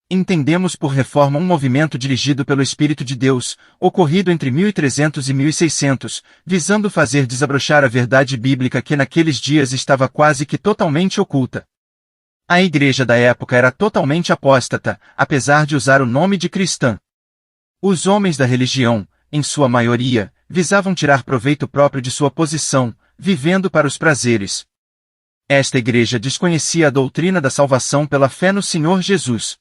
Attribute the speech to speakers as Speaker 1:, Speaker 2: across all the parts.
Speaker 1: Entendemos por reforma um movimento dirigido pelo Espírito de Deus, ocorrido entre 1300 e 1600, visando fazer desabrochar a verdade bíblica que naqueles dias estava quase que totalmente oculta. A igreja da época era totalmente apóstata, apesar de usar o nome de cristã. Os homens da religião, em sua maioria, visavam tirar proveito próprio de sua posição, vivendo para os prazeres. Esta igreja desconhecia a doutrina da salvação pela fé no Senhor Jesus.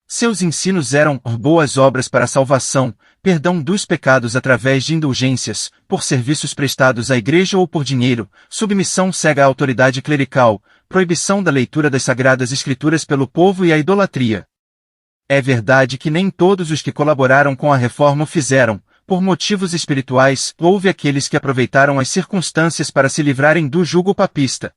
Speaker 1: Seus ensinos eram boas obras para a salvação, perdão dos pecados através de indulgências, por serviços prestados à igreja ou por dinheiro, submissão cega à autoridade clerical, proibição da leitura das sagradas escrituras pelo povo e a idolatria. É verdade que nem todos os que colaboraram com a reforma o fizeram, por motivos espirituais, houve aqueles que aproveitaram as circunstâncias para se livrarem do jugo papista.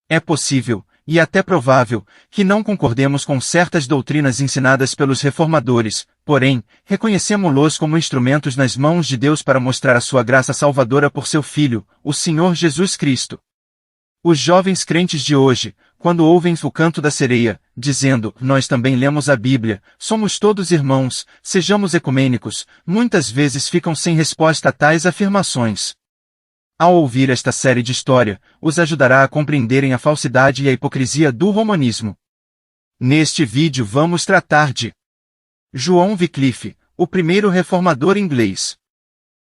Speaker 1: É possível, e até provável, que não concordemos com certas doutrinas ensinadas pelos reformadores, porém, reconhecemo-los como instrumentos nas mãos de Deus para mostrar a sua graça salvadora por seu Filho, o Senhor Jesus Cristo. Os jovens crentes de hoje, quando ouvem o canto da sereia, dizendo, nós também lemos a Bíblia, somos todos irmãos, sejamos ecumênicos, muitas vezes ficam sem resposta a tais afirmações. Ao ouvir esta série de história, os ajudará a compreenderem a falsidade e a hipocrisia do romanismo. Neste vídeo vamos tratar de João Wycliffe, o primeiro reformador inglês.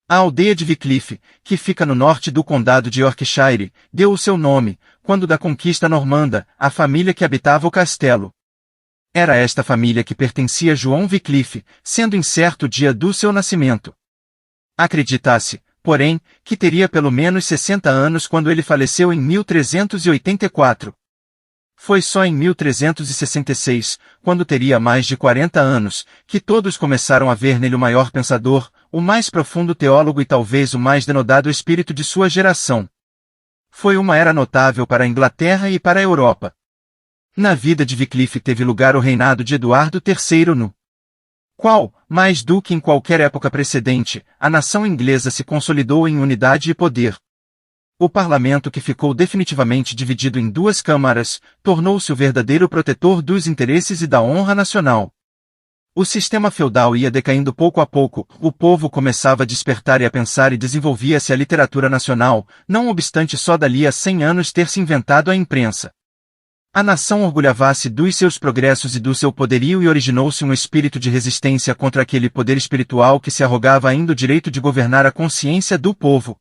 Speaker 1: A aldeia de Wycliffe, que fica no norte do condado de Yorkshire, deu o seu nome, quando da conquista normanda, à família que habitava o castelo. Era esta família que pertencia a João Wycliffe, sendo incerto o dia do seu nascimento. Acredita-se, porém, que teria pelo menos 60 anos quando ele faleceu em 1384. Foi só em 1366, quando teria mais de 40 anos, que todos começaram a ver nele o maior pensador, o mais profundo teólogo e talvez o mais denodado espírito de sua geração. Foi uma era notável para a Inglaterra e para a Europa. Na vida de Wycliffe teve lugar o reinado de Eduardo III no qual, mais do que em qualquer época precedente, a nação inglesa se consolidou em unidade e poder. O parlamento, que ficou definitivamente dividido em duas câmaras, tornou-se o verdadeiro protetor dos interesses e da honra nacional. O sistema feudal ia decaindo pouco a pouco, o povo começava a despertar e a pensar e desenvolvia-se a literatura nacional, não obstante só dali a 100 anos ter se inventado a imprensa. A nação orgulhava-se dos seus progressos e do seu poderio e originou-se um espírito de resistência contra aquele poder espiritual que se arrogava ainda o direito de governar a consciência do povo.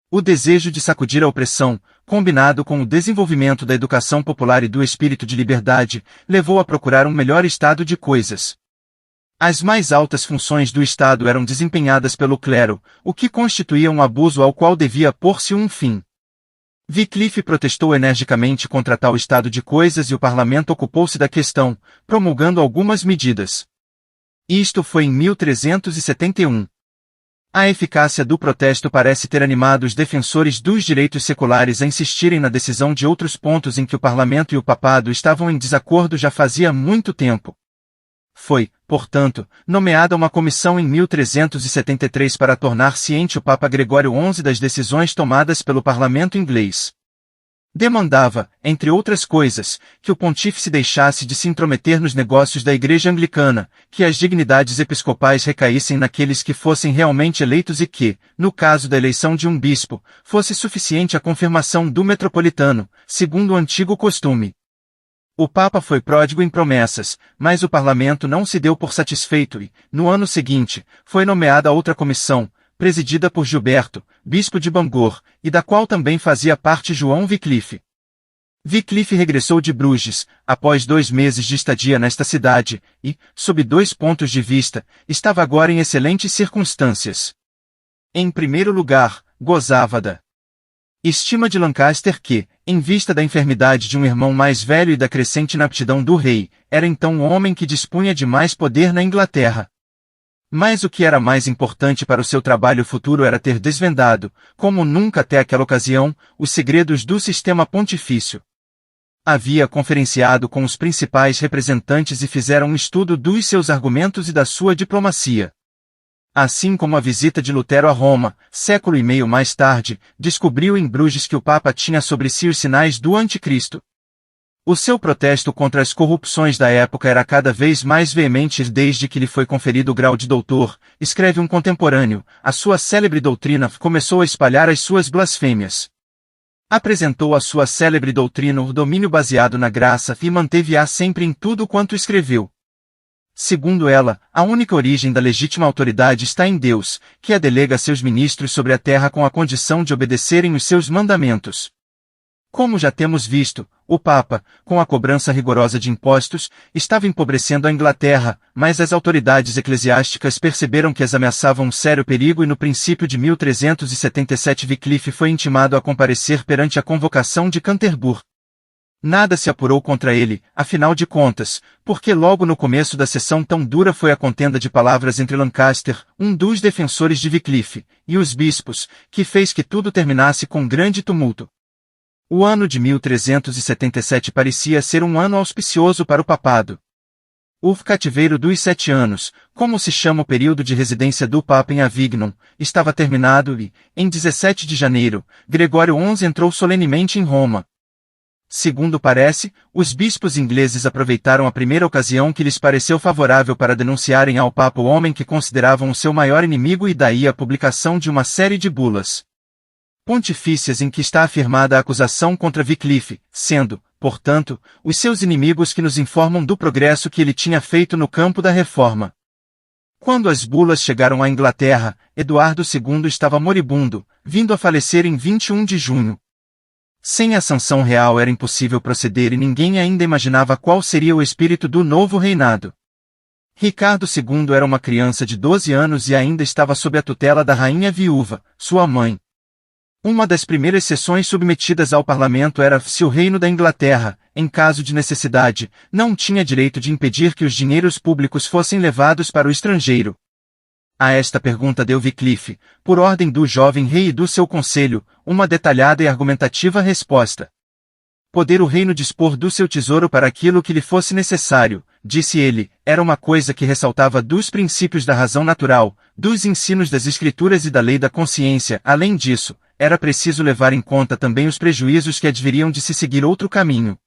Speaker 1: O desejo de sacudir a opressão, combinado com o desenvolvimento da educação popular e do espírito de liberdade, levou a procurar um melhor estado de coisas. As mais altas funções do Estado eram desempenhadas pelo clero, o que constituía um abuso ao qual devia pôr-se um fim. Wycliffe protestou energicamente contra tal estado de coisas e o parlamento ocupou-se da questão, promulgando algumas medidas. Isto foi em 1371. A eficácia do protesto parece ter animado os defensores dos direitos seculares a insistirem na decisão de outros pontos em que o parlamento e o papado estavam em desacordo já fazia muito tempo. Foi, portanto, nomeada uma comissão em 1373 para tornar ciente o Papa Gregório XI das decisões tomadas pelo parlamento inglês. Demandava, entre outras coisas, que o pontífice deixasse de se intrometer nos negócios da Igreja Anglicana, que as dignidades episcopais recaíssem naqueles que fossem realmente eleitos e que, no caso da eleição de um bispo, fosse suficiente a confirmação do metropolitano, segundo o antigo costume. O Papa foi pródigo em promessas, mas o parlamento não se deu por satisfeito e, no ano seguinte, foi nomeada outra comissão, presidida por Gilberto, bispo de Bangor, e da qual também fazia parte João Wycliffe. Wycliffe regressou de Bruges, após 2 meses de estadia nesta cidade, e, sob 2 pontos de vista, estava agora em excelentes circunstâncias. Em primeiro lugar, gozava da estima de Lancaster que, em vista da enfermidade de um irmão mais velho e da crescente inaptidão do rei, era então o homem que dispunha de mais poder na Inglaterra. Mas o que era mais importante para o seu trabalho futuro era ter desvendado, como nunca até aquela ocasião, os segredos do sistema pontifício. Havia conferenciado com os principais representantes e fizeram um estudo dos seus argumentos e da sua diplomacia. Assim como a visita de Lutero a Roma, século e meio mais tarde, descobriu em Bruges que o Papa tinha sobre si os sinais do Anticristo. O seu protesto contra as corrupções da época era cada vez mais veemente desde que lhe foi conferido o grau de doutor, escreve um contemporâneo, a sua célebre doutrina começou a espalhar as suas blasfêmias. Apresentou a sua célebre doutrina o domínio baseado na graça e manteve-a sempre em tudo quanto escreveu. Segundo ela, a única origem da legítima autoridade está em Deus, que a delega a seus ministros sobre a terra com a condição de obedecerem os seus mandamentos. Como já temos visto, o Papa, com a cobrança rigorosa de impostos, estava empobrecendo a Inglaterra, mas as autoridades eclesiásticas perceberam que as ameaçavam um sério perigo e no princípio de 1377 Wycliffe foi intimado a comparecer perante a convocação de Canterbury. Nada se apurou contra ele, afinal de contas, porque logo no começo da sessão tão dura foi a contenda de palavras entre Lancaster, um dos defensores de Wycliffe, e os bispos, que fez que tudo terminasse com grande tumulto. O ano de 1377 parecia ser um ano auspicioso para o papado. O cativeiro dos 7 anos, como se chama o período de residência do Papa em Avignon, estava terminado e, em 17 de janeiro, Gregório XI entrou solenemente em Roma. Segundo parece, os bispos ingleses aproveitaram a primeira ocasião que lhes pareceu favorável para denunciarem ao Papa o homem que consideravam o seu maior inimigo e daí a publicação de uma série de bulas pontifícias em que está afirmada a acusação contra Wycliffe, sendo, portanto, os seus inimigos que nos informam do progresso que ele tinha feito no campo da reforma. Quando as bulas chegaram à Inglaterra, Eduardo II estava moribundo, vindo a falecer em 21 de junho. Sem a sanção real era impossível proceder e ninguém ainda imaginava qual seria o espírito do novo reinado. Ricardo II era uma criança de 12 anos e ainda estava sob a tutela da rainha viúva, sua mãe. Uma das primeiras sessões submetidas ao parlamento era se o reino da Inglaterra, em caso de necessidade, não tinha direito de impedir que os dinheiros públicos fossem levados para o estrangeiro. A esta pergunta deu Wycliffe, por ordem do jovem rei e do seu conselho, uma detalhada e argumentativa resposta. Poder o reino dispor do seu tesouro para aquilo que lhe fosse necessário, disse ele, era uma coisa que ressaltava dos princípios da razão natural, dos ensinos das escrituras e da lei da consciência. Além disso, era preciso levar em conta também os prejuízos que adviriam de se seguir outro caminho.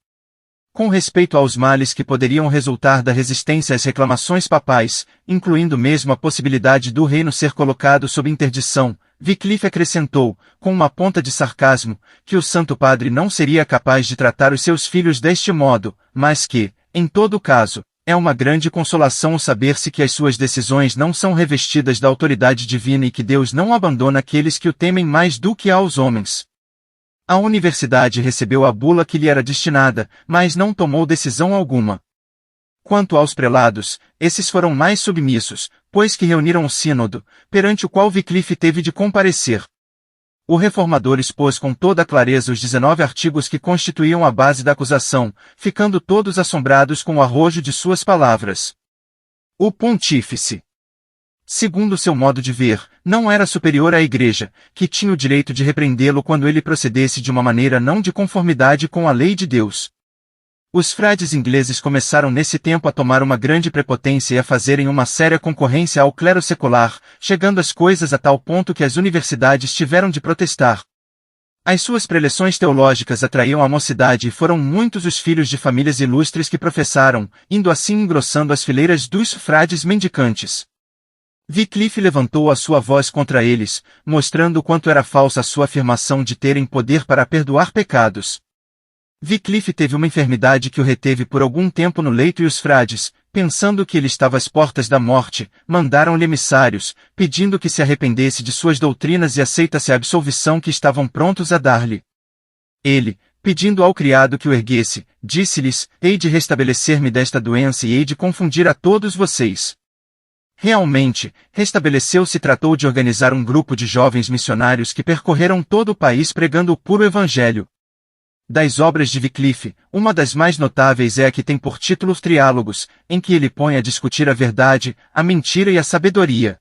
Speaker 1: Com respeito aos males que poderiam resultar da resistência às reclamações papais, incluindo mesmo a possibilidade do reino ser colocado sob interdição, Wycliffe acrescentou, com uma ponta de sarcasmo, que o Santo Padre não seria capaz de tratar os seus filhos deste modo, mas que, em todo caso, é uma grande consolação o saber-se que as suas decisões não são revestidas da autoridade divina e que Deus não abandona aqueles que o temem mais do que aos homens. A universidade recebeu a bula que lhe era destinada, mas não tomou decisão alguma. Quanto aos prelados, esses foram mais submissos, pois que reuniram o sínodo, perante o qual Wycliffe teve de comparecer. O reformador expôs com toda a clareza os 19 artigos que constituíam a base da acusação, ficando todos assombrados com o arrojo de suas palavras. O pontífice, segundo seu modo de ver, não era superior à Igreja, que tinha o direito de repreendê-lo quando ele procedesse de uma maneira não de conformidade com a lei de Deus. Os frades ingleses começaram nesse tempo a tomar uma grande prepotência e a fazerem uma séria concorrência ao clero secular, chegando as coisas a tal ponto que as universidades tiveram de protestar. As suas preleções teológicas atraíam a mocidade e foram muitos os filhos de famílias ilustres que professaram, indo assim engrossando as fileiras dos frades mendicantes. Wycliffe levantou a sua voz contra eles, mostrando o quanto era falsa a sua afirmação de terem poder para perdoar pecados. Wycliffe teve uma enfermidade que o reteve por algum tempo no leito e os frades, pensando que ele estava às portas da morte, mandaram-lhe emissários, pedindo que se arrependesse de suas doutrinas e aceitasse a absolvição que estavam prontos a dar-lhe. Ele, pedindo ao criado que o erguesse, disse-lhes, hei de restabelecer-me desta doença e hei de confundir a todos vocês. Realmente, restabeleceu-se e tratou de organizar um grupo de jovens missionários que percorreram todo o país pregando o puro evangelho. Das obras de Wycliffe, uma das mais notáveis é a que tem por título Triálogos, em que ele põe a discutir a verdade, a mentira e a sabedoria.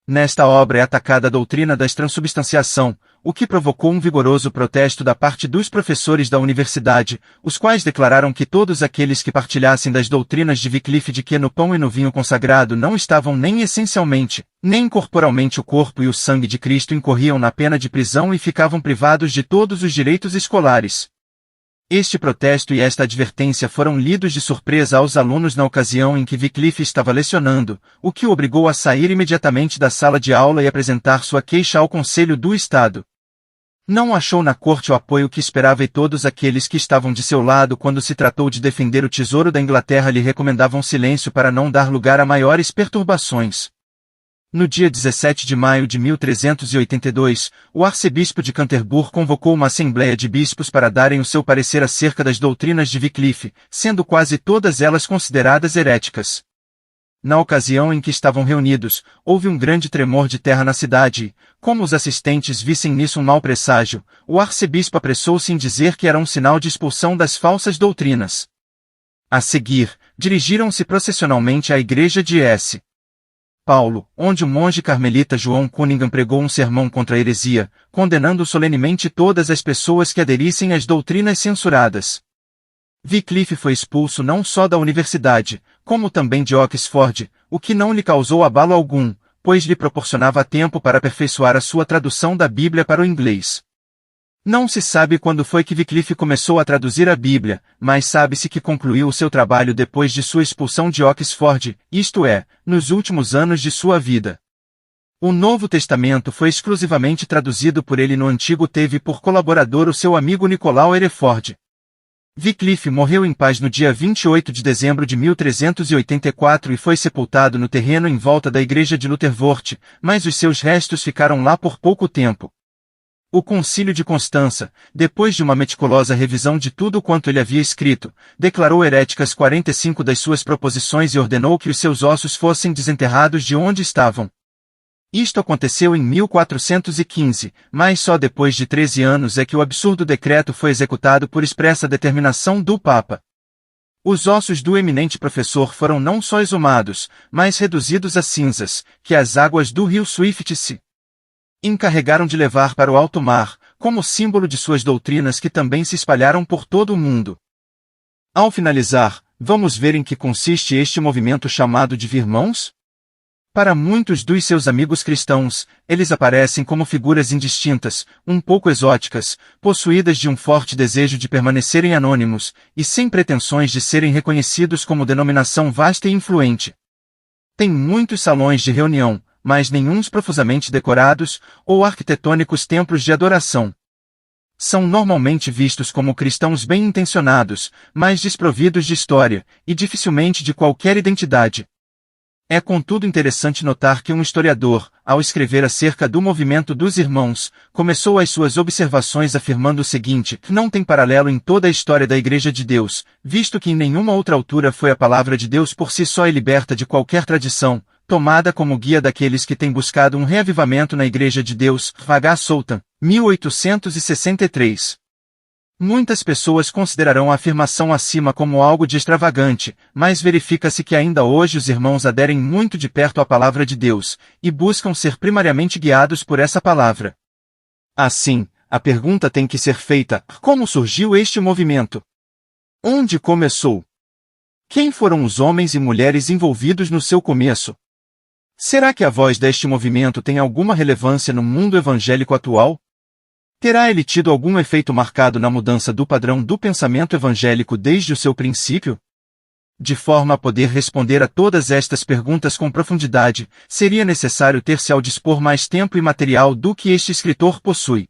Speaker 1: Nesta obra é atacada a doutrina da transubstanciação, o que provocou um vigoroso protesto da parte dos professores da universidade, os quais declararam que todos aqueles que partilhassem das doutrinas de Wycliffe de que no pão e no vinho consagrado não estavam nem essencialmente, nem corporalmente o corpo e o sangue de Cristo incorriam na pena de prisão e ficavam privados de todos os direitos escolares. Este protesto e esta advertência foram lidos de surpresa aos alunos na ocasião em que Wycliffe estava lecionando, o que o obrigou a sair imediatamente da sala de aula e apresentar sua queixa ao Conselho do Estado. Não achou na corte o apoio que esperava e todos aqueles que estavam de seu lado quando se tratou de defender o tesouro da Inglaterra lhe recomendavam silêncio para não dar lugar a maiores perturbações. No dia 17 de maio de 1382, o arcebispo de Canterbury convocou uma assembleia de bispos para darem o seu parecer acerca das doutrinas de Wycliffe, sendo quase todas elas consideradas heréticas. Na ocasião em que estavam reunidos, houve um grande tremor de terra na cidade e, como os assistentes vissem nisso um mau presságio, o arcebispo apressou-se em dizer que era um sinal de expulsão das falsas doutrinas. A seguir, dirigiram-se processionalmente à igreja de S. Paulo, onde o monge carmelita João Cunningham pregou um sermão contra a heresia, condenando solenemente todas as pessoas que aderissem às doutrinas censuradas. Wycliffe foi expulso não só da universidade, como também de Oxford, o que não lhe causou abalo algum, pois lhe proporcionava tempo para aperfeiçoar a sua tradução da Bíblia para o inglês. Não se sabe quando foi que Wycliffe começou a traduzir a Bíblia, mas sabe-se que concluiu o seu trabalho depois de sua expulsão de Oxford, isto é, nos últimos anos de sua vida. O Novo Testamento foi exclusivamente traduzido por ele. No Antigo teve por colaborador o seu amigo Nicolau Hereford. Wycliffe morreu em paz no dia 28 de dezembro de 1384 e foi sepultado no terreno em volta da igreja de Lutherworth, mas os seus restos ficaram lá por pouco tempo. O Concílio de Constança, depois de uma meticulosa revisão de tudo quanto ele havia escrito, declarou heréticas 45 das suas proposições e ordenou que os seus ossos fossem desenterrados de onde estavam. Isto aconteceu em 1415, mas só depois de 13 anos é que o absurdo decreto foi executado por expressa determinação do Papa. Os ossos do eminente professor foram não só exumados, mas reduzidos a cinzas, que as águas do rio Swift se encarregaram de levar para o alto mar, como símbolo de suas doutrinas que também se espalharam por todo o mundo. Ao finalizar, vamos ver em que consiste este movimento chamado de Irmãos? Para muitos dos seus amigos cristãos, eles aparecem como figuras indistintas, um pouco exóticas, possuídas de um forte desejo de permanecerem anônimos, e sem pretensões de serem reconhecidos como denominação vasta e influente. Tem muitos salões de reunião, mas nenhuns profusamente decorados, ou arquitetônicos templos de adoração. São normalmente vistos como cristãos bem-intencionados, mas desprovidos de história, e dificilmente de qualquer identidade. É contudo interessante notar que um historiador, ao escrever acerca do movimento dos Irmãos, começou as suas observações afirmando o seguinte: não tem paralelo em toda a história da Igreja de Deus, visto que em nenhuma outra altura foi a palavra de Deus por si só e liberta de qualquer tradição, tomada como guia daqueles que têm buscado um reavivamento na Igreja de Deus. H. Sultan, 1863. Muitas pessoas considerarão a afirmação acima como algo de extravagante, mas verifica-se que ainda hoje os irmãos aderem muito de perto à palavra de Deus, e buscam ser primariamente guiados por essa palavra. Assim, a pergunta tem que ser feita: como surgiu este movimento? Onde começou? Quem foram os homens e mulheres envolvidos no seu começo? Será que a voz deste movimento tem alguma relevância no mundo evangélico atual? Terá ele tido algum efeito marcado na mudança do padrão do pensamento evangélico desde o seu princípio? De forma a poder responder a todas estas perguntas com profundidade, seria necessário ter-se ao dispor mais tempo e material do que este escritor possui.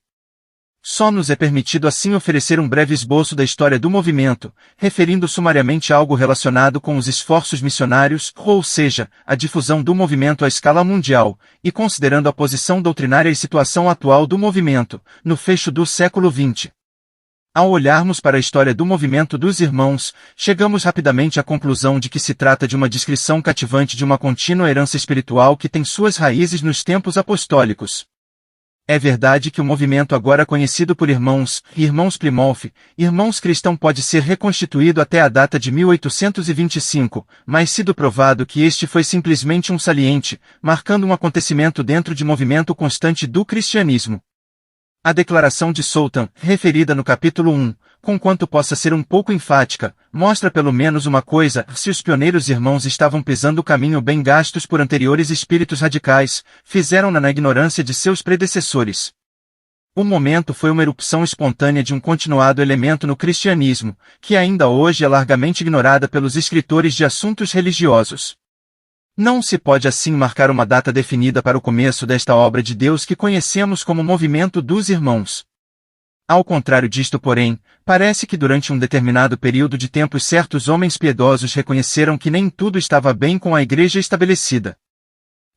Speaker 1: Só nos é permitido assim oferecer um breve esboço da história do movimento, referindo sumariamente algo relacionado com os esforços missionários, ou seja, a difusão do movimento à escala mundial, e considerando a posição doutrinária e situação atual do movimento, no fecho do século XX. Ao olharmos para a história do movimento dos Irmãos, chegamos rapidamente à conclusão de que se trata de uma descrição cativante de uma contínua herança espiritual que tem suas raízes nos tempos apostólicos. É verdade que o movimento agora conhecido por Irmãos Plymouth, Irmãos Cristão pode ser reconstituído até a data de 1825, mas sido provado que este foi simplesmente um saliente, marcando um acontecimento dentro de movimento constante do cristianismo. A declaração de Sultan, referida no capítulo 1, conquanto possa ser um pouco enfática, mostra pelo menos uma coisa: se os pioneiros irmãos estavam pisando o caminho bem gastos por anteriores espíritos radicais, fizeram-na na ignorância de seus predecessores. O momento foi uma erupção espontânea de um continuado elemento no cristianismo, que ainda hoje é largamente ignorada pelos escritores de assuntos religiosos. Não se pode assim marcar uma data definida para o começo desta obra de Deus que conhecemos como movimento dos irmãos. Ao contrário disto, porém, parece que durante um determinado período de tempo certos homens piedosos reconheceram que nem tudo estava bem com a igreja estabelecida.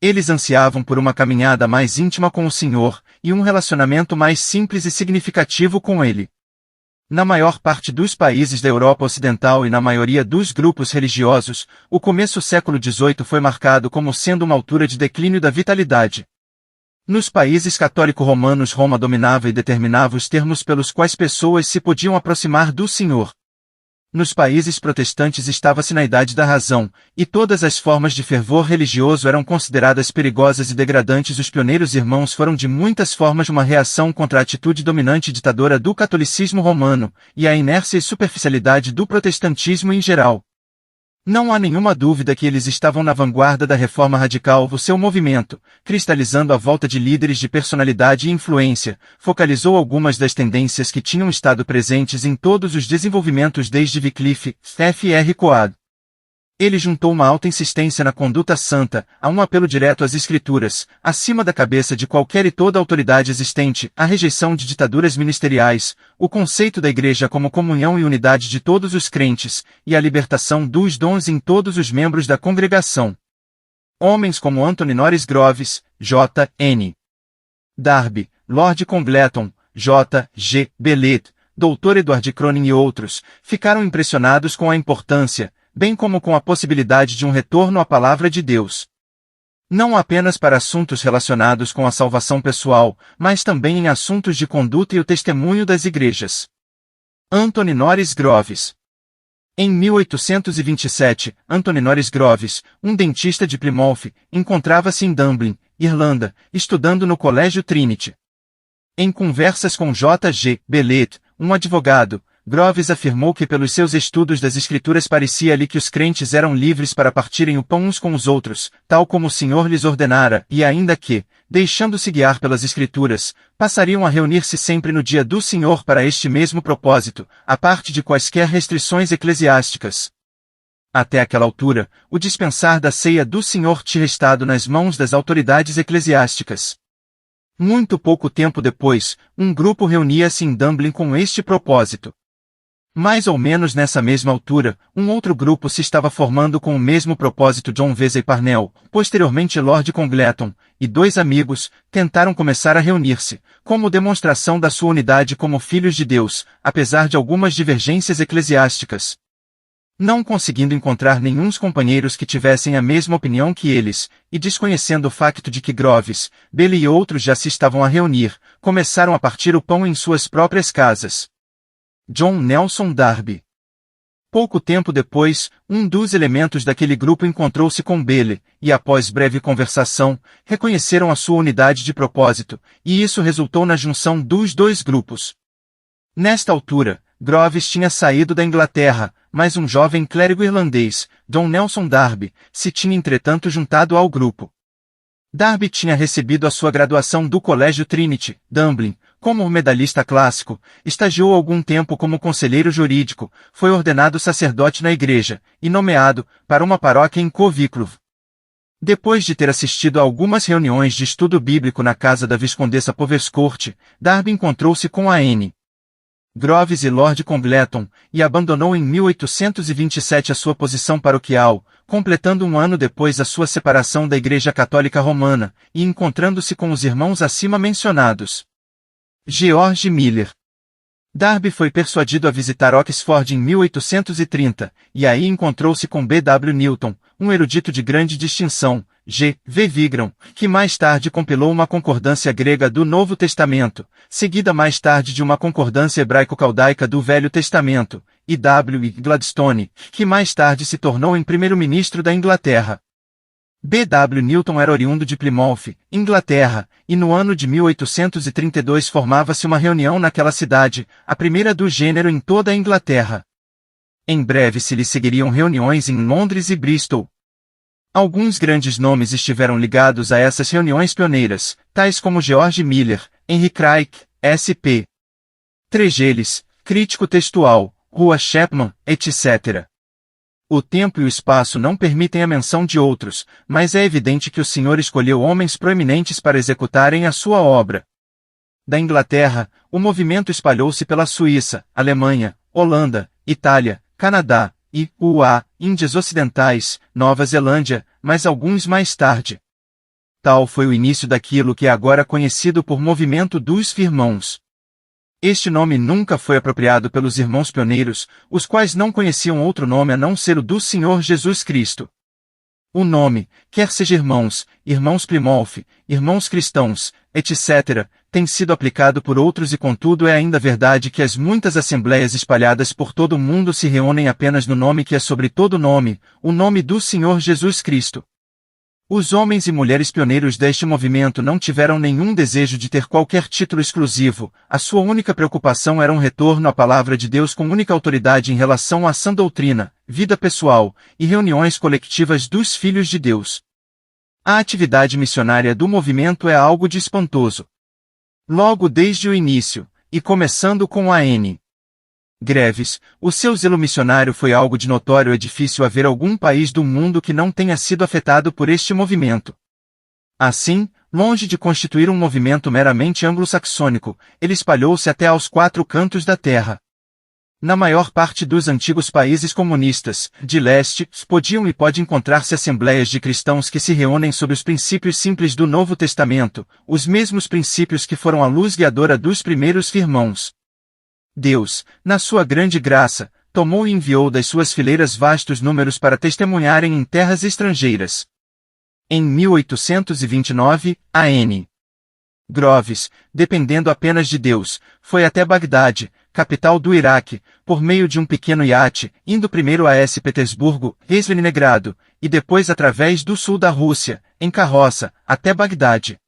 Speaker 1: Eles ansiavam por uma caminhada mais íntima com o Senhor, e um relacionamento mais simples e significativo com Ele. Na maior parte dos países da Europa Ocidental e na maioria dos grupos religiosos, o começo do século XVIII foi marcado como sendo uma altura de declínio da vitalidade. Nos países católico-romanos, Roma dominava e determinava os termos pelos quais pessoas se podiam aproximar do Senhor. Nos países protestantes estava-se na idade da razão, e todas as formas de fervor religioso eram consideradas perigosas e degradantes. Os pioneiros irmãos foram de muitas formas uma reação contra a atitude dominante e ditadora do catolicismo romano, e a inércia e superficialidade do protestantismo em geral. Não há nenhuma dúvida que eles estavam na vanguarda da reforma radical. O seu movimento, cristalizando à volta de líderes de personalidade e influência, focalizou algumas das tendências que tinham estado presentes em todos os desenvolvimentos desde Wycliffe, F.R. Coad. Ele juntou uma alta insistência na conduta santa, a um apelo direto às Escrituras, acima da cabeça de qualquer e toda autoridade existente, a rejeição de ditaduras ministeriais, o conceito da Igreja como comunhão e unidade de todos os crentes, e a libertação dos dons em todos os membros da congregação. Homens como Anthony Norris Groves, J. N. Darby, Lord Congleton, J. G. Bellet, Dr. Edward Cronin e outros, ficaram impressionados com a importância, bem como com a possibilidade de um retorno à palavra de Deus. Não apenas para assuntos relacionados com a salvação pessoal, mas também em assuntos de conduta e o testemunho das igrejas. Anthony Norris Groves. Em 1827, Anthony Norris Groves, um dentista de Plymouth, encontrava-se em Dublin, Irlanda, estudando no Colégio Trinity. Em conversas com J. G. Bellet, um advogado, Groves afirmou que pelos seus estudos das Escrituras parecia-lhe que os crentes eram livres para partirem o pão uns com os outros, tal como o Senhor lhes ordenara, e ainda que, deixando-se guiar pelas Escrituras, passariam a reunir-se sempre no dia do Senhor para este mesmo propósito, à parte de quaisquer restrições eclesiásticas. Até aquela altura, o dispensar da ceia do Senhor tinha estado nas mãos das autoridades eclesiásticas. Muito pouco tempo depois, um grupo reunia-se em Dublin com este propósito. Mais ou menos nessa mesma altura, um outro grupo se estava formando com o mesmo propósito. John Vesey Parnell, posteriormente Lord Congleton, e dois amigos, tentaram começar a reunir-se, como demonstração da sua unidade como filhos de Deus, apesar de algumas divergências eclesiásticas. Não conseguindo encontrar nenhum companheiros que tivessem a mesma opinião que eles, e desconhecendo o facto de que Groves, Bellet e outros já se estavam a reunir, começaram a partir o pão em suas próprias casas. John Nelson Darby. Pouco tempo depois, um dos elementos daquele grupo encontrou-se com Bellet, e após breve conversação, reconheceram a sua unidade de propósito, e isso resultou na junção dos dois grupos. Nesta altura, Groves tinha saído da Inglaterra, mas um jovem clérigo irlandês, John Nelson Darby, se tinha entretanto juntado ao grupo. Darby tinha recebido a sua graduação do Colégio Trinity, Dublin, como um medalhista clássico, estagiou algum tempo como conselheiro jurídico, foi ordenado sacerdote na igreja, e nomeado, para uma paróquia em Coviclove. Depois de ter assistido a algumas reuniões de estudo bíblico na casa da Viscondessa Poverscourt, Darby encontrou-se com a N. Groves e Lord Congleton, e abandonou em 1827 a sua posição paroquial, completando um ano depois a sua separação da Igreja Católica Romana, e encontrando-se com os irmãos acima mencionados. George Miller. Darby foi persuadido a visitar Oxford em 1830, e aí encontrou-se com B. W. Newton, um erudito de grande distinção, G. V. Vigran, que mais tarde compilou uma concordância grega do Novo Testamento, seguida mais tarde de uma concordância hebraico-caldaica do Velho Testamento, e W. Gladstone, que mais tarde se tornou em primeiro-ministro da Inglaterra. B. W. Newton era oriundo de Plymouth, Inglaterra, e no ano de 1832 formava-se uma reunião naquela cidade, a primeira do gênero em toda a Inglaterra. Em breve se lhe seguiriam reuniões em Londres e Bristol. Alguns grandes nomes estiveram ligados a essas reuniões pioneiras, tais como George Miller, Henry Craik, SP. Tregeles, Crítico Textual, Rua Chapman, etc. O tempo e o espaço não permitem a menção de outros, mas é evidente que o Senhor escolheu homens proeminentes para executarem a sua obra. Da Inglaterra, o movimento espalhou-se pela Suíça, Alemanha, Holanda, Itália, Canadá e, Índias Ocidentais, Nova Zelândia, mas alguns mais tarde. Tal foi o início daquilo que é agora conhecido por Movimento dos Irmãos. Este nome nunca foi apropriado pelos irmãos pioneiros, os quais não conheciam outro nome a não ser o do Senhor Jesus Cristo. O nome, quer seja irmãos, irmãos Plymouth, irmãos cristãos, etc., tem sido aplicado por outros e contudo é ainda verdade que as muitas assembleias espalhadas por todo o mundo se reúnem apenas no nome que é sobre todo nome, o nome do Senhor Jesus Cristo. Os homens e mulheres pioneiros deste movimento não tiveram nenhum desejo de ter qualquer título exclusivo, a sua única preocupação era um retorno à palavra de Deus com única autoridade em relação à sã doutrina, vida pessoal e reuniões coletivas dos filhos de Deus. A atividade missionária do movimento é algo de espantoso. Logo desde o início, e começando com a N. Greves, o seu zelo missionário foi algo de notório. É difícil haver algum país do mundo que não tenha sido afetado por este movimento. Assim, longe de constituir um movimento meramente anglo-saxônico, ele espalhou-se até aos quatro cantos da terra. Na maior parte dos antigos países comunistas, de leste, podiam e pode encontrar-se assembleias de cristãos que se reúnem sob os princípios simples do Novo Testamento, os mesmos princípios que foram a luz guiadora dos primeiros irmãos. Deus, na sua grande graça, tomou e enviou das suas fileiras vastos números para testemunharem em terras estrangeiras. Em 1829, a N. Groves, dependendo apenas de Deus, foi até Bagdade, capital do Iraque, por meio de um pequeno iate, indo primeiro a S. Petersburgo, ex-Leningrado, e depois através do sul da Rússia, em carroça, até Bagdade.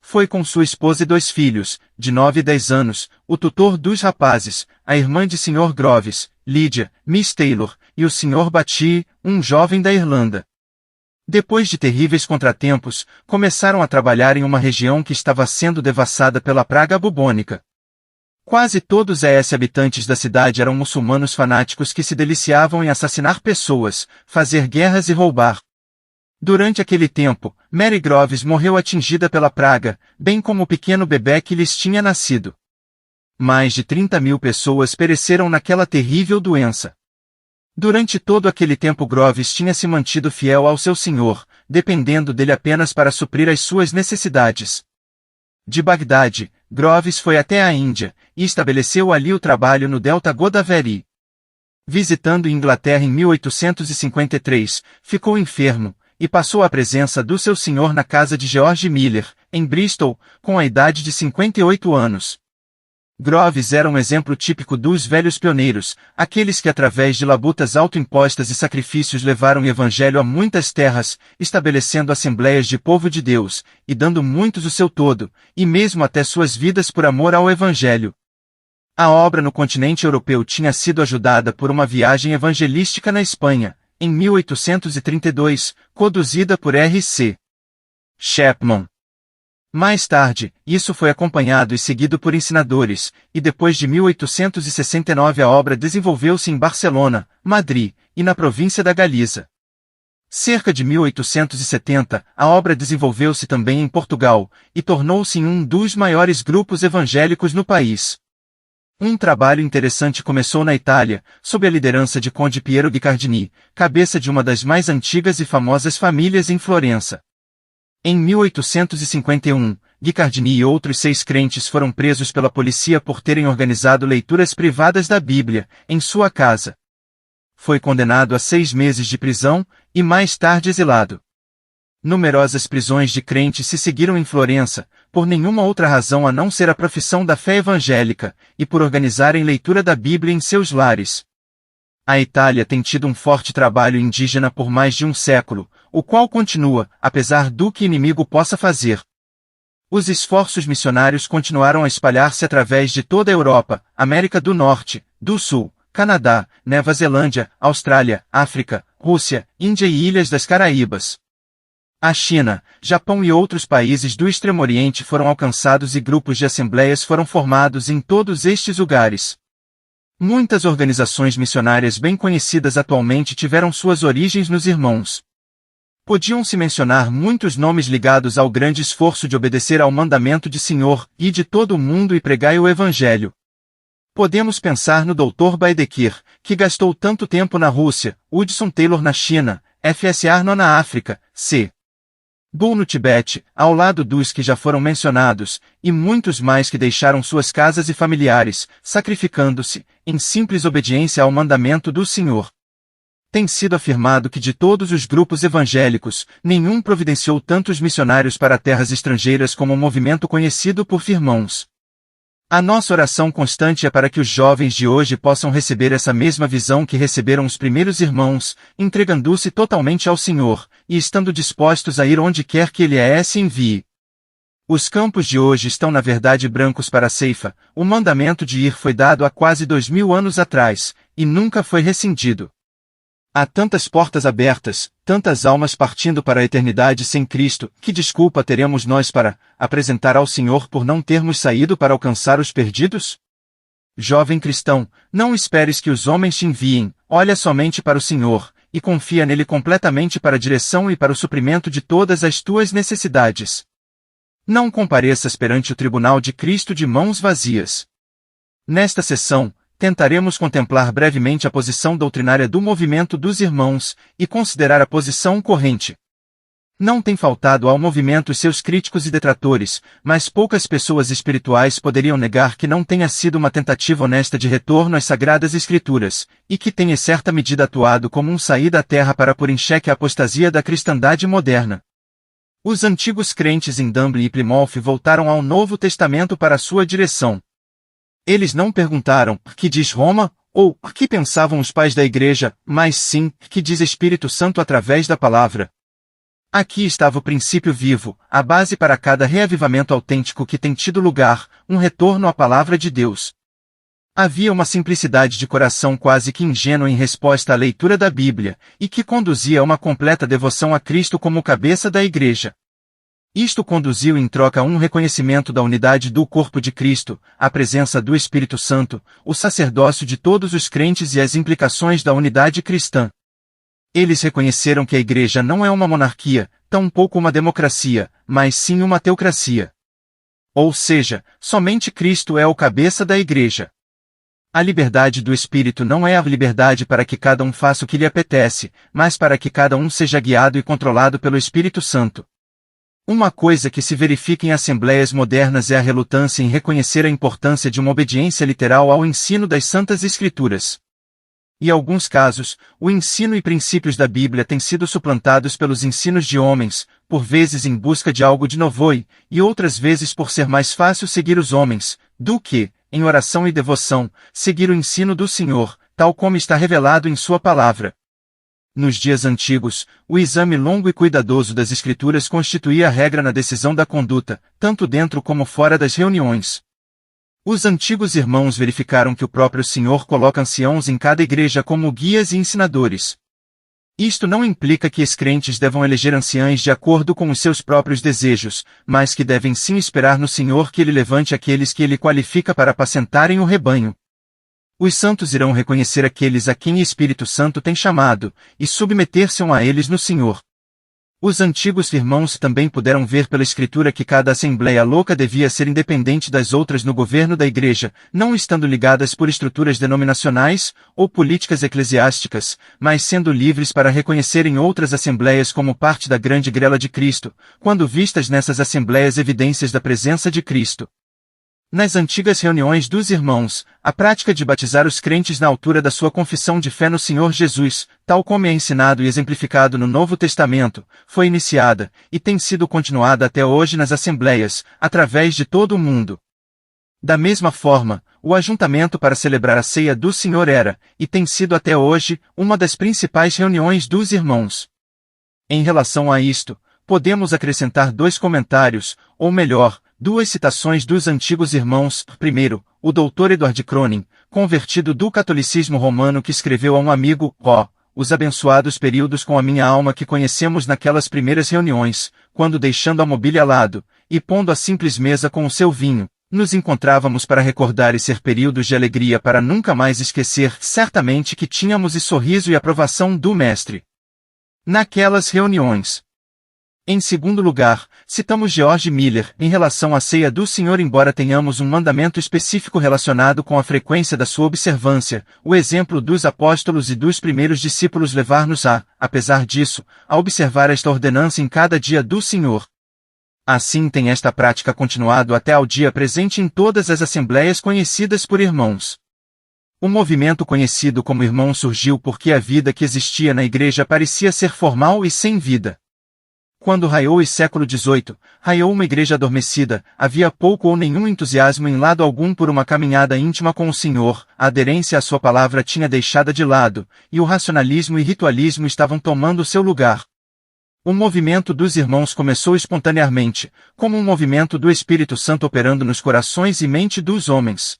Speaker 1: Foi com sua esposa e 2 filhos, de 9 e 10 anos, o tutor dos rapazes, a irmã de Sr. Groves, Lydia, Miss Taylor, e o Sr. Batty, um jovem da Irlanda. Depois de terríveis contratempos, começaram a trabalhar em uma região que estava sendo devassada pela praga bubônica. Quase todos os habitantes da cidade eram muçulmanos fanáticos que se deliciavam em assassinar pessoas, fazer guerras e roubar. Durante aquele tempo, Mary Groves morreu atingida pela praga, bem como o pequeno bebê que lhes tinha nascido. Mais de 30.000 pessoas pereceram naquela terrível doença. Durante todo aquele tempo Groves tinha se mantido fiel ao seu senhor, dependendo dele apenas para suprir as suas necessidades. De Bagdade, Groves foi até a Índia, e estabeleceu ali o trabalho no Delta Godavari. Visitando Inglaterra em 1853, ficou enfermo, e passou à presença do seu senhor na casa de George Miller, em Bristol, com a idade de 58 anos. Groves era um exemplo típico dos velhos pioneiros, aqueles que através de labutas autoimpostas e sacrifícios levaram o evangelho a muitas terras, estabelecendo assembleias de povo de Deus, e dando muitos o seu todo, e mesmo até suas vidas por amor ao evangelho. A obra no continente europeu tinha sido ajudada por uma viagem evangelística na Espanha, em 1832, conduzida por R.C. Chapman. Mais tarde, isso foi acompanhado e seguido por ensinadores, e depois de 1869 a obra desenvolveu-se em Barcelona, Madrid, e na província da Galiza. Cerca de 1870, a obra desenvolveu-se também em Portugal, e tornou-se um dos maiores grupos evangélicos no país. Um trabalho interessante começou na Itália, sob a liderança de Conde Piero Guicciardini, cabeça de uma das mais antigas e famosas famílias em Florença. Em 1851, Guicciardini e outros 6 crentes foram presos pela polícia por terem organizado leituras privadas da Bíblia, em sua casa. Foi condenado a 6 meses de prisão, e mais tarde exilado. Numerosas prisões de crentes se seguiram em Florença, por nenhuma outra razão a não ser a profissão da fé evangélica, e por organizarem leitura da Bíblia em seus lares. A Itália tem tido um forte trabalho indígena por mais de um século, o qual continua, apesar do que o inimigo possa fazer. Os esforços missionários continuaram a espalhar-se através de toda a Europa, América do Norte, do Sul, Canadá, Nova Zelândia, Austrália, África, Rússia, Índia e Ilhas das Caraíbas. A China, Japão e outros países do Extremo Oriente foram alcançados e grupos de assembleias foram formados em todos estes lugares. Muitas organizações missionárias bem conhecidas atualmente tiveram suas origens nos irmãos. Podiam-se mencionar muitos nomes ligados ao grande esforço de obedecer ao mandamento de Senhor, e de todo o mundo e pregai o Evangelho. Podemos pensar no Dr. Baedeker, que gastou tanto tempo na Rússia, Hudson Taylor na China, F.S. Arno na África, C. Bull no Tibete, ao lado dos que já foram mencionados, e muitos mais que deixaram suas casas e familiares, sacrificando-se, em simples obediência ao mandamento do Senhor. Tem sido afirmado que de todos os grupos evangélicos, nenhum providenciou tantos missionários para terras estrangeiras como o movimento conhecido por Firmãos. A nossa oração constante é para que os jovens de hoje possam receber essa mesma visão que receberam os primeiros irmãos, entregando-se totalmente ao Senhor, e estando dispostos a ir onde quer que Ele se envie. Os campos de hoje estão na verdade brancos para a ceifa, o mandamento de ir foi dado há quase 2000 anos atrás, e nunca foi rescindido. Há tantas portas abertas, tantas almas partindo para a eternidade sem Cristo, que desculpa teremos nós para apresentar ao Senhor por não termos saído para alcançar os perdidos? Jovem cristão, não esperes que os homens te enviem, olha somente para o Senhor, e confia nele completamente para a direção e para o suprimento de todas as tuas necessidades. Não compareças perante o tribunal de Cristo de mãos vazias. Nesta sessão, tentaremos contemplar brevemente a posição doutrinária do movimento dos irmãos, e considerar a posição corrente. Não tem faltado ao movimento seus críticos e detratores, mas poucas pessoas espirituais poderiam negar que não tenha sido uma tentativa honesta de retorno às Sagradas Escrituras, e que tenha em certa medida atuado como um sair da terra para pôr em xeque a apostasia da cristandade moderna. Os antigos crentes em Dublin e Plymouth voltaram ao Novo Testamento para sua direção. Eles não perguntaram, que diz Roma, ou, que pensavam os pais da igreja, mas sim, que diz Espírito Santo através da palavra. Aqui estava o princípio vivo, a base para cada reavivamento autêntico que tem tido lugar, um retorno à palavra de Deus. Havia uma simplicidade de coração quase que ingênua em resposta à leitura da Bíblia, e que conduzia a uma completa devoção a Cristo como cabeça da igreja. Isto conduziu em troca a um reconhecimento da unidade do corpo de Cristo, a presença do Espírito Santo, o sacerdócio de todos os crentes e as implicações da unidade cristã. Eles reconheceram que a igreja não é uma monarquia, tampouco uma democracia, mas sim uma teocracia. Ou seja, somente Cristo é o cabeça da igreja. A liberdade do Espírito não é a liberdade para que cada um faça o que lhe apetece, mas para que cada um seja guiado e controlado pelo Espírito Santo. Uma coisa que se verifica em assembleias modernas é a relutância em reconhecer a importância de uma obediência literal ao ensino das Santas Escrituras. Em alguns casos, o ensino e princípios da Bíblia têm sido suplantados pelos ensinos de homens, por vezes em busca de algo de novo e outras vezes por ser mais fácil seguir os homens, do que, em oração e devoção, seguir o ensino do Senhor, tal como está revelado em sua palavra. Nos dias antigos, o exame longo e cuidadoso das Escrituras constituía a regra na decisão da conduta, tanto dentro como fora das reuniões. Os antigos irmãos verificaram que o próprio Senhor coloca anciãos em cada igreja como guias e ensinadores. Isto não implica que os crentes devam eleger anciães de acordo com os seus próprios desejos, mas que devem sim esperar no Senhor que Ele levante aqueles que Ele qualifica para apacentarem o rebanho. Os santos irão reconhecer aqueles a quem o Espírito Santo tem chamado, e submeter-se a eles no Senhor. Os antigos irmãos também puderam ver pela Escritura que cada assembleia louca devia ser independente das outras no governo da igreja, não estando ligadas por estruturas denominacionais ou políticas eclesiásticas, mas sendo livres para reconhecerem outras assembleias como parte da grande grela de Cristo, quando vistas nessas assembleias evidências da presença de Cristo. Nas antigas reuniões dos irmãos, a prática de batizar os crentes na altura da sua confissão de fé no Senhor Jesus, tal como é ensinado e exemplificado no Novo Testamento, foi iniciada, e tem sido continuada até hoje nas assembleias, através de todo o mundo. Da mesma forma, o ajuntamento para celebrar a ceia do Senhor era, e tem sido até hoje, uma das principais reuniões dos irmãos. Em relação a isto, podemos acrescentar dois comentários, ou melhor, duas citações dos antigos irmãos. Primeiro, o Dr. Edward Cronin, convertido do catolicismo romano que escreveu a um amigo, os abençoados períodos com a minha alma que conhecemos naquelas primeiras reuniões, quando deixando a mobília a lado, e pondo a simples mesa com o seu vinho, nos encontrávamos para recordar e ser períodos de alegria para nunca mais esquecer, certamente que tínhamos e sorriso e aprovação do Mestre naquelas reuniões. Em segundo lugar, citamos George Miller em relação à ceia do Senhor. Embora tenhamos um mandamento específico relacionado com a frequência da sua observância, o exemplo dos apóstolos e dos primeiros discípulos levar-nos apesar disso, a observar esta ordenança em cada dia do Senhor. Assim tem esta prática continuado até ao dia presente em todas as assembleias conhecidas por irmãos. O movimento conhecido como irmão surgiu porque a vida que existia na igreja parecia ser formal e sem vida. Quando raiou o século XVIII, raiou uma igreja adormecida, havia pouco ou nenhum entusiasmo em lado algum por uma caminhada íntima com o Senhor, a aderência à sua palavra tinha deixado de lado, e o racionalismo e ritualismo estavam tomando seu lugar. O movimento dos irmãos começou espontaneamente, como um movimento do Espírito Santo operando nos corações e mente dos homens.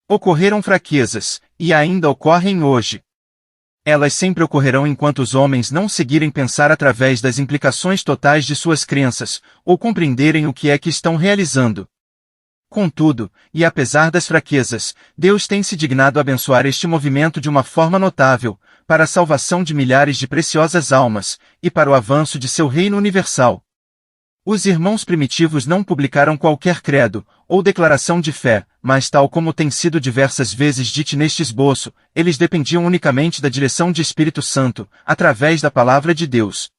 Speaker 1: Ocorreram fraquezas, e ainda ocorrem hoje. Elas sempre ocorrerão enquanto os homens não seguirem pensar através das implicações totais de suas crenças, ou compreenderem o que é que estão realizando. Contudo, e apesar das fraquezas, Deus tem se dignado abençoar este movimento de uma forma notável, para a salvação de milhares de preciosas almas, e para o avanço de seu reino universal. Os irmãos primitivos não publicaram qualquer credo, ou declaração de fé, mas tal como tem sido diversas vezes dito neste esboço, eles dependiam unicamente da direção de Espírito Santo, através da Palavra de Deus.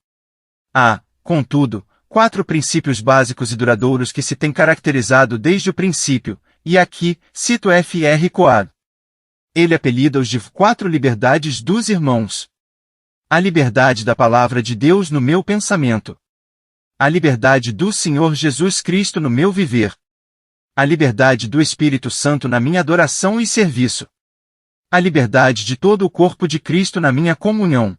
Speaker 1: Há, contudo, 4 princípios básicos e duradouros que se têm caracterizado desde o princípio, e aqui, cito F.R. Coad. Ele apelida-os de 4 liberdades dos irmãos. A liberdade da Palavra de Deus no meu pensamento. A liberdade do Senhor Jesus Cristo no meu viver. A liberdade do Espírito Santo na minha adoração e serviço. A liberdade de todo o corpo de Cristo na minha comunhão.